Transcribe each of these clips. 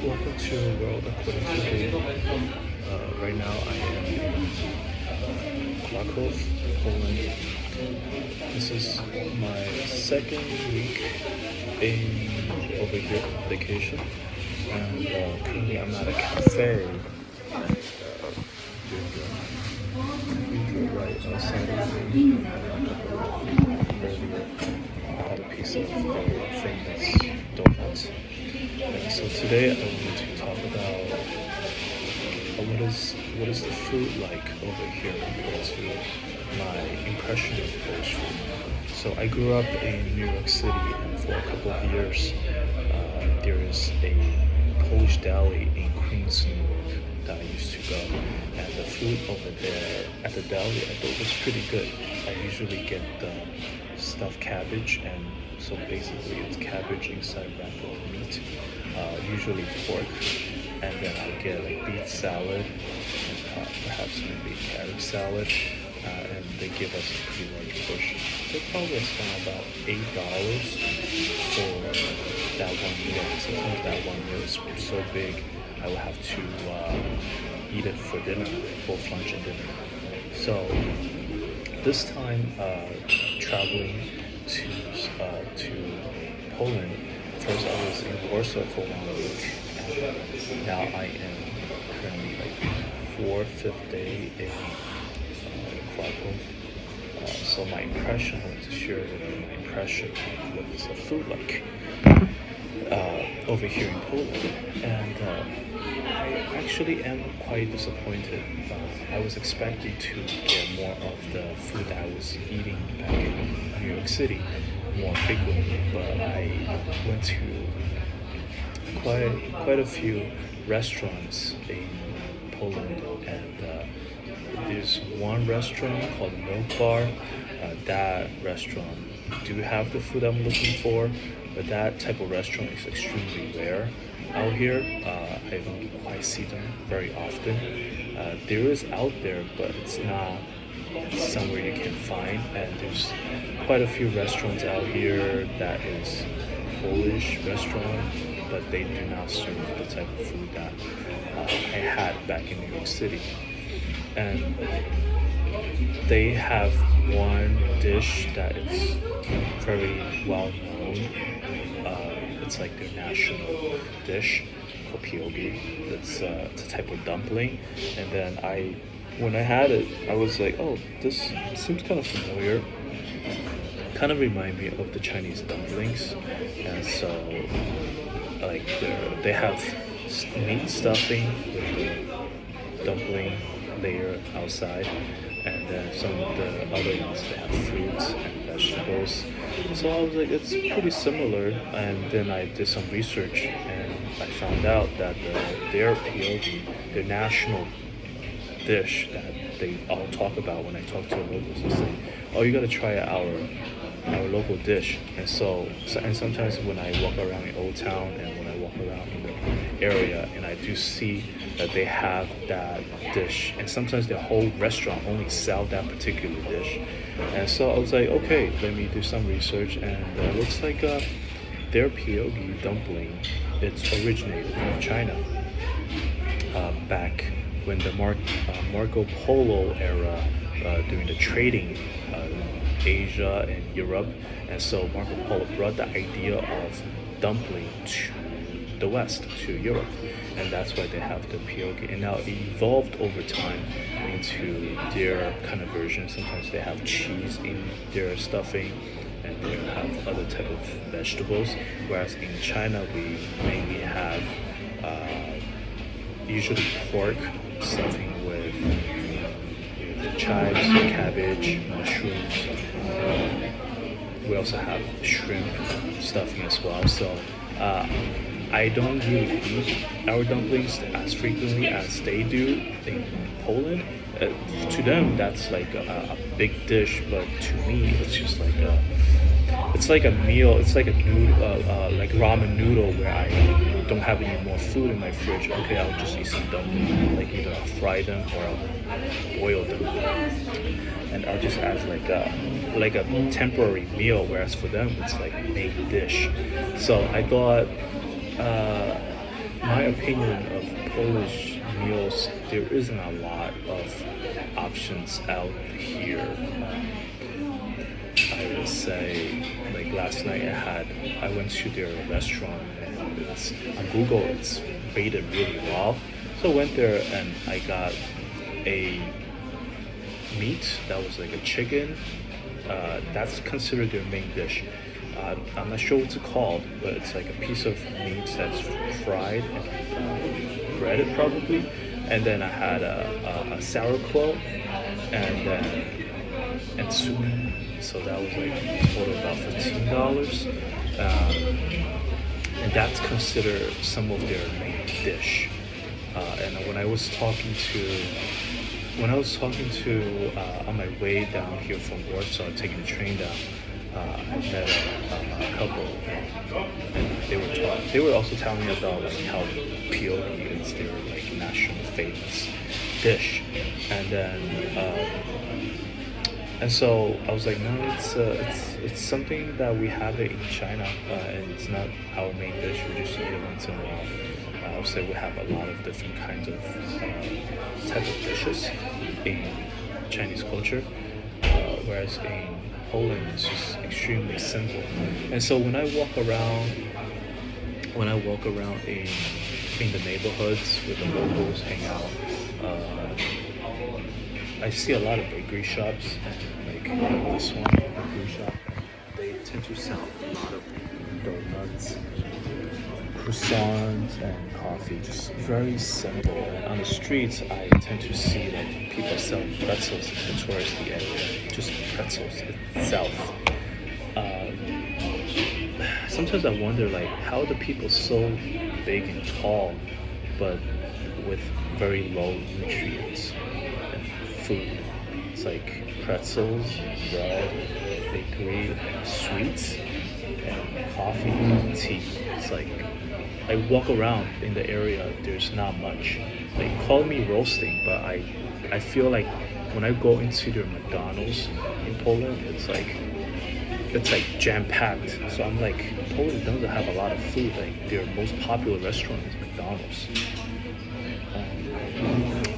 Welcome to World According to Google. Right now I am in Krakow, Poland. This is my second week in over here on vacation, and currently I'm at a cafe doing the right outside of the earlier. I had a piece of the famous donuts. So today I want to talk about what is the food like over here compared to my impression of Polish food. So I grew up in New York City, and for a couple of years there is a Polish deli in Queens, New York that I used to go, and the food over there at the deli I thought was pretty good. I usually get the stuffed cabbage, and so basically it's cabbage inside wrapped with meat, usually pork, and then I'll get like beet salad, and perhaps maybe carrot salad, and they give us a pretty large portion. So probably I spent about $8 for that one meal. Sometimes that one meal is so big I would have to eat it for dinner, both lunch and dinner. So this time traveling to Poland, first I was in Warsaw for 1 week, and now I am currently like fifth day in Krakow. So my impression, I want to share with you my impression of what is the food like over here in Poland, and I actually am quite disappointed. I was expecting to get more of the food that I was eating back in New York City more frequently, but I went to quite a few restaurants in Poland, and there's one restaurant called Milk Bar. That restaurant do have the food I'm looking for, but that type of restaurant is extremely rare out here. I don't quite see them very often. There is out there, but it's not somewhere you can find, and there's quite a few restaurants out here that is Polish restaurant, but they do not serve the type of food that I had back in New York City. And they have one dish that is very well known. It's like their national dish called pierogi. It's a type of dumpling. And then when I had it, I was like, oh, this seems kind of familiar. Kind of remind me of the Chinese dumplings. And so, like, they have meat stuffing with the dumpling layer outside, and then some of the other ones, they have fruits and vegetables. So I was like, it's pretty similar. And then I did some research, and I found out that their pierogi, their national dish that they all talk about when I talk to locals, is like, oh, you gotta try our local dish. And sometimes when I walk around in Old Town, and when I walk around in the area, and I do see that they have that dish, and sometimes the whole restaurant only sell that particular dish. And so I was like, okay, let me do some research, and it looks like their pierogi dumpling, it's originated from China back when the Marco Polo era, during the trading Asia and Europe. And so Marco Polo brought the idea of dumpling to the West, to Europe, and that's why they have the pierogi. And now it evolved over time into their kind of version. Sometimes they have cheese in their stuffing, and they have other type of vegetables, whereas in China we mainly have usually pork stuffing with the chives, cabbage, mushrooms. We also have shrimp stuffing as well. So I don't really eat our dumplings as frequently as they do in Poland. To them, that's like a big dish, but to me, it's just like it's like a meal. It's like a noodle, like ramen noodle, where I don't have any more food in my fridge. Okay, I'll just eat some dumplings. Like either I'll fry them or I'll boil them, and I'll just add like a temporary meal. Whereas for them, it's like a main dish. So I thought my opinion of Polish meals, there isn't a lot of options out here. I would say, like last night, I went to their restaurant and it's on Google. It's rated really well, so I went there and I got a meat that was like a chicken. That's considered their main dish. I'm not sure what it's called, but it's like a piece of meat that's fried and breaded probably. And then I had a sauerkraut and then and soup. So that was like total about $15. And that's considered some of their main dish. And when I was talking to on my way down here from Warsaw, taking the train down, I met a couple, and they were also telling me about like how pierogi is their like national famous dish, and then and so I was like, no, it's something that we have it in China, and it's not our main dish. We just eat it once in a while. I would say we have a lot of different kinds of type of dishes in Chinese culture, whereas in Poland it's just extremely simple. And so when I walk around in the neighborhoods with the locals, hang out, I see a lot of bakery shops, like this one bakery shop. They tend to sell a lot of donuts, croissants, and coffee. Just very simple. And on the streets, I tend to see like people selling pretzels in the touristy area. Just pretzels itself. Sometimes I wonder like how the people so big and tall, but with very low nutrients and food. It's like pretzels, bread, bakery, sweets, and coffee, and tea. It's like I walk around in the area, there's not much. They call me roasting, but I feel like when I go into their McDonald's in Poland, it's like jam-packed. So I'm like, Poland doesn't have a lot of food. Like their most popular restaurant is McDonald's.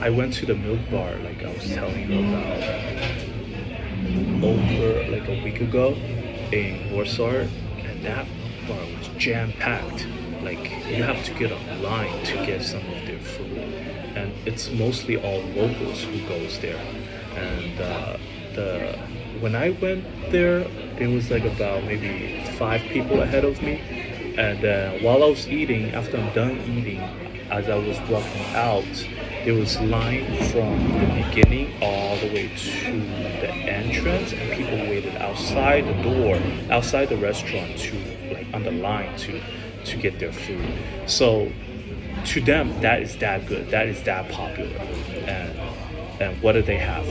I went to the milk bar, like I was telling you about, over like a week ago in Warsaw, and that bar was jam-packed. Like you have to get a line to get some of their food, and it's mostly all locals who goes there. And when I went there, it was like about maybe 5 people ahead of me. And while I was eating, after I'm done eating, as I was walking out, there was line from the beginning all the way to the entrance, and people waited outside the door, outside the restaurant, to like on the line to get their food. So to them, that is that good, that is that popular. And what do they have?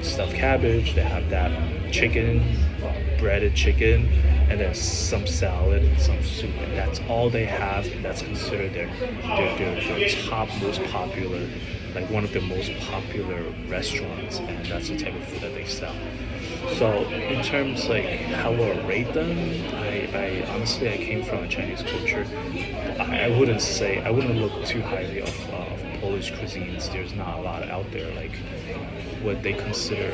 Stuffed cabbage. They have that chicken, breaded chicken, and then some salad and some soup, and that's all they have. And that's considered their top most popular, like one of the most popular restaurants, and that's the type of food that they sell. So in terms like how I rate them, I honestly I came from a Chinese culture. I wouldn't look too highly of Polish cuisines. There's not a lot out there. Like what they consider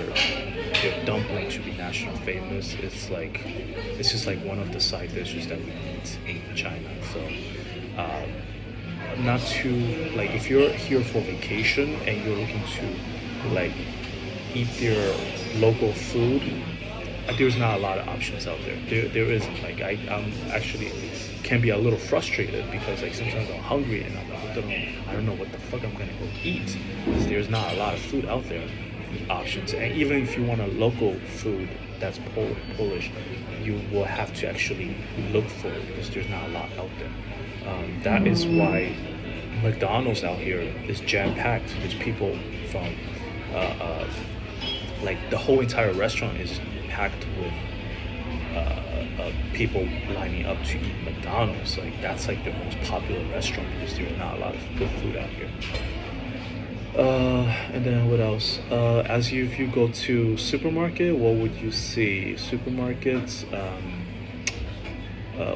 their dumpling to be national famous. It's just like one of the side dishes that we eat in China. So not too like if you're here for vacation and you're looking to like eat their local food, there's not a lot of options out there. There isn't. Like I'm actually can be a little frustrated because like sometimes I'm hungry and I don't know what the fuck I'm gonna go eat because there's not a lot of food out there options. And even if you want a local food that's Polish, you will have to actually look for it because there's not a lot out there. That is why McDonald's out here is jam-packed. There's people from like the whole entire restaurant is packed with people lining up to eat McDonald's. Like that's like the most popular restaurant because there's not a lot of good food out here. And then what else? If you go to supermarket, what would you see? Supermarkets.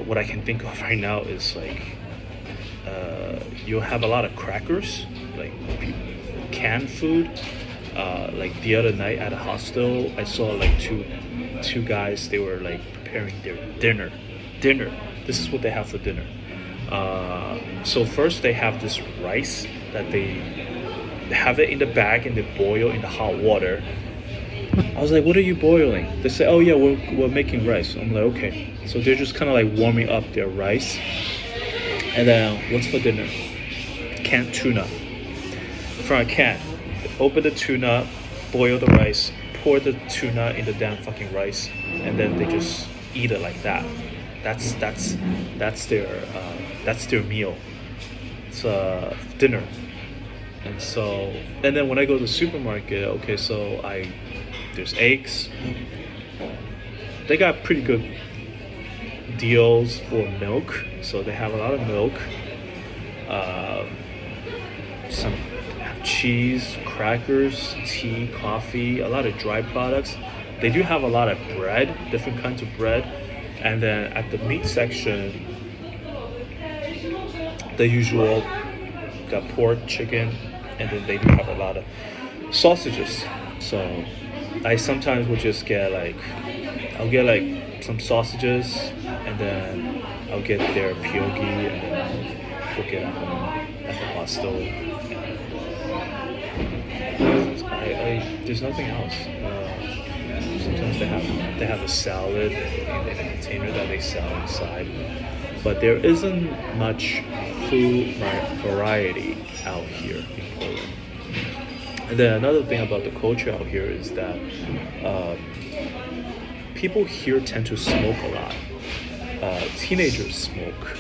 What I can think of right now is like you'll have a lot of crackers, like canned food. Like the other night at a hostel, I saw like two guys. They were like preparing their dinner. Dinner. This is what they have for dinner. So first they have this rice that they have it in the bag and they boil in the hot water. I was like, what are you boiling? They say, oh yeah, we're making rice. I'm like, okay. So they're just kind of like warming up their rice. And then what's for dinner? Canned tuna. From a can. Open the tuna, boil the rice, pour the tuna in the damn fucking rice, and then they just eat it like that. That's their meal. It's dinner. And then when I go to the supermarket, okay, so there's eggs. They got pretty good deals for milk, so they have a lot of milk. Some cheese, crackers, tea, coffee, a lot of dry products. They do have a lot of bread, different kinds of bread. And then at the meat section, the usual, got pork, chicken, and then they do have a lot of sausages. So I sometimes will just I'll get like some sausages, and then I'll get their pierogi, and then I'll cook it at home at the hostel. There's nothing else. Sometimes they have a salad in a container that they sell inside, but there isn't much food variety out here in Poland. And then another thing about the culture out here is that people here tend to smoke a lot. Teenagers smoke.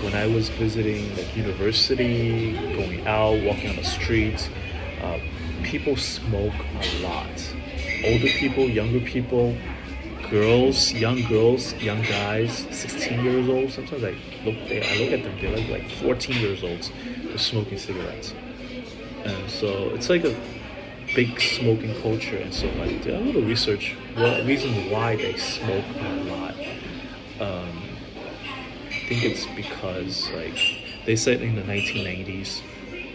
When I was visiting the university, going out, walking on the streets, people smoke a lot. Older people, younger people, young girls, young guys, 16 years old. Sometimes I look at them, they're like 14 years old. They're smoking cigarettes. And so it's like a big smoking culture. And so I did a little research, reason why they smoke a lot. I think it's because they said in the 1990s,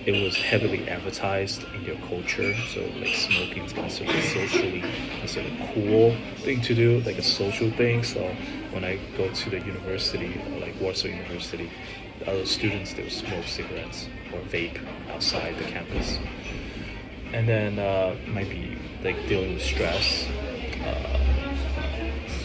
it was heavily advertised in their culture, so smoking is considered a cool thing to do, like a social thing. So when I go to the university, like Warsaw University, other students, they would smoke cigarettes or vape outside the campus. And then might be dealing with stress.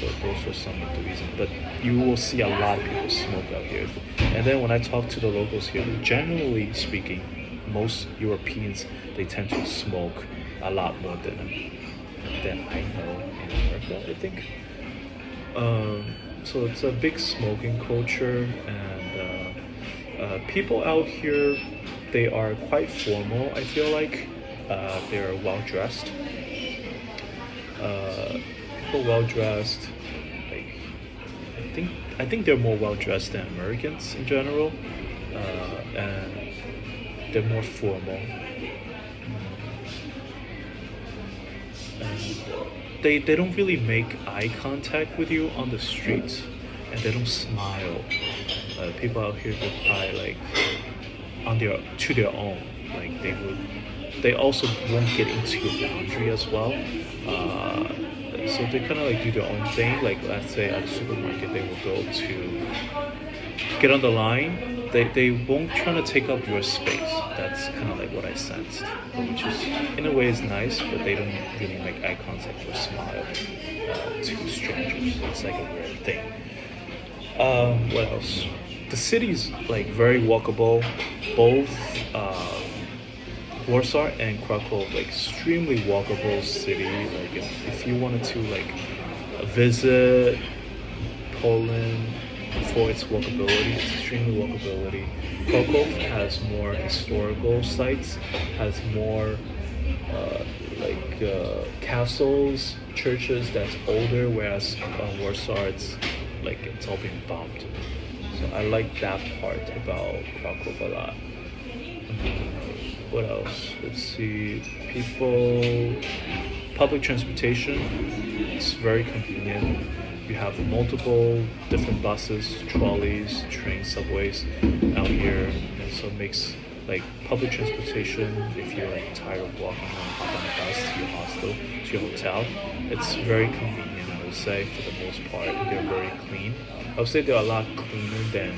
So those are some of the reasons. But you will see a lot of people smoke out here. And then when I talk to the locals here, generally speaking, most Europeans, they tend to smoke a lot more than I know in America, I think. So it's a big smoking culture, and people out here, they are quite formal, I feel like. They're well dressed. People well dressed. I think they're more well dressed than Americans in general, and they're more formal. And they don't really make eye contact with you on the streets, and they don't smile. People out here, they probably to their own. They also won't get into your boundary as well. So they kind of do their own thing. Let's say at the supermarket, they will go to get on the line. They won't try to take up your space. That's kind of what I sensed, which is in a way is nice, but they don't really make eye contact or smile to strangers. It's a weird thing. What else? The city's very walkable. Both Warsaw and Krakow, extremely walkable city. If you wanted to visit Poland for its walkability, it's extremely walkability. Krakow has more historical sites, has more castles, churches that's older, whereas Warsaw, it's all been bombed. So I like that part about Krakow a lot. What else? Let's see. Public transportation, it's very convenient. You have multiple different buses, trolleys, trains, subways out here. And so it makes like public transportation. If you're like tired of walking home, hop on the bus to your hostel, to your hotel. It's very convenient, I would say, for the most part. They're very clean. I would say they're a lot cleaner than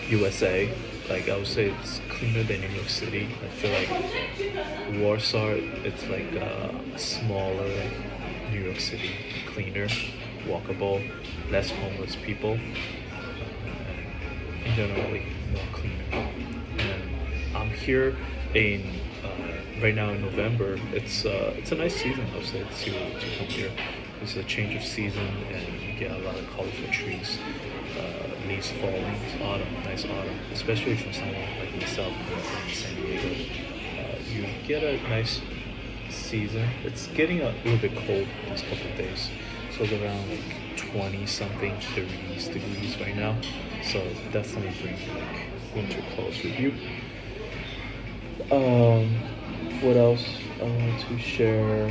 USA. Like I would say it's cleaner than New York City. I feel like Warsaw, it's like a smaller New York City, cleaner, walkable, less homeless people, and generally more cleaner. And I'm here in right now in November. It's a nice season, I would say, to come here. It's a change of season, and you get a lot of colorful trees. Leaves falling. It's autumn, nice autumn, especially from someone like myself who grew up in San Diego. You get a nice season. It's getting a little bit cold these couple of days, so it's around like 20 something degrees right now. So definitely bring like winter clothes with you. What else I want to share?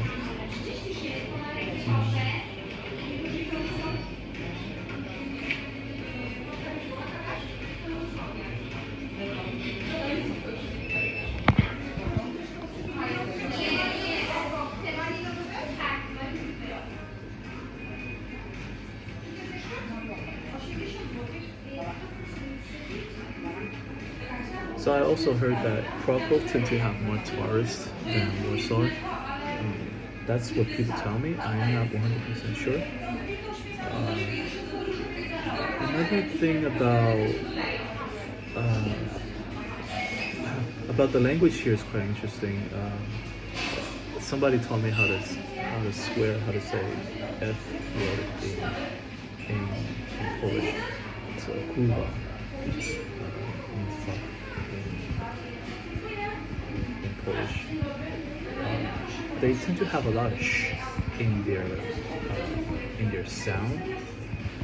So I also heard that Krakow tend to have more tourists than Warsaw. That's what people tell me. I am not 100% sure. Another thing about the language here is quite interesting. Somebody taught me how to swear, how to say F word in Polish. So kurwa. In Polish. They tend to have a lot of sh in their sound.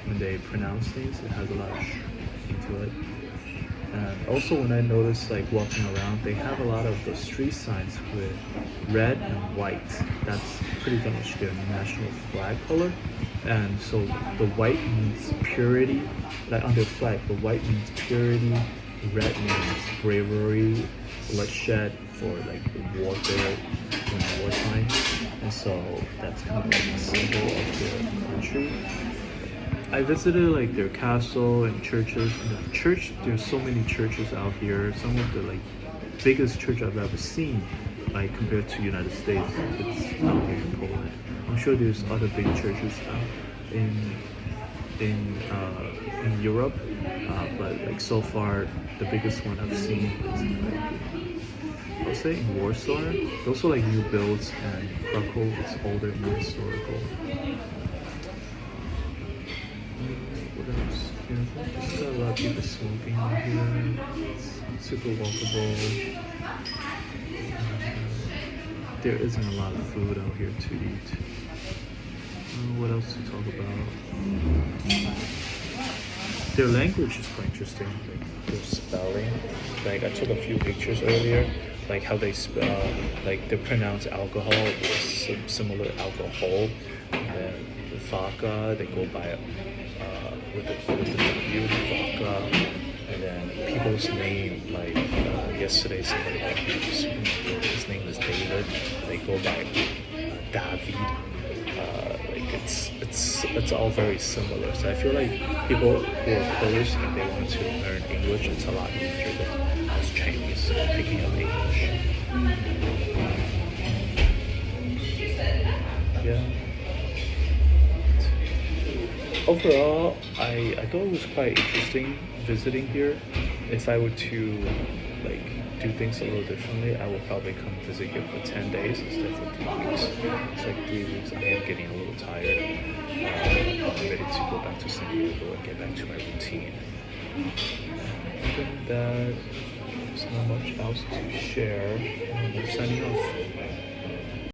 When they pronounce things, it has a lot of sh into it. And also when I notice like walking around, they have a lot of the street signs with red and white. That's pretty much their national flag color. And so the white means purity, like on their flag, the white means purity, red means bravery, bloodshed for like warfare in wartime. And so that's kind of like a symbol of their country. I visited like their castle and churches. And the church, there's so many churches out here. Some of the like biggest church I've ever seen, like compared to United States, it's out here in Poland. I'm sure there's other big churches in Europe, but like so far the biggest one I've seen is like, I'll say in Warsaw. Those are like new builds, and Krakow is older, more historical. What else? Yeah, there's a lot of people smoking out here. It's super walkable. There isn't a lot of food out here to eat. What else to talk about? Their language is quite interesting. Like their spelling. Like I took a few pictures earlier. Like how they spell. Like they pronounce alcohol is similar alcohol. And then the vodka, they go by with the W, vodka. And then people's name, like yesterday somebody like his name is David. They go by David. Like it's all very similar. So I feel like people who are Polish and they want to learn English, it's a lot easier than as Chinese picking up English. Yeah. Overall, I thought it was quite interesting visiting here. If I were to like do things a little differently, I will probably come visit here for 10 days instead of 3 weeks. It's like 3 weeks. I am getting a little tired. I'm ready to go back to San Diego and get back to my routine. Other than that, there's not much else to share. I'm signing off.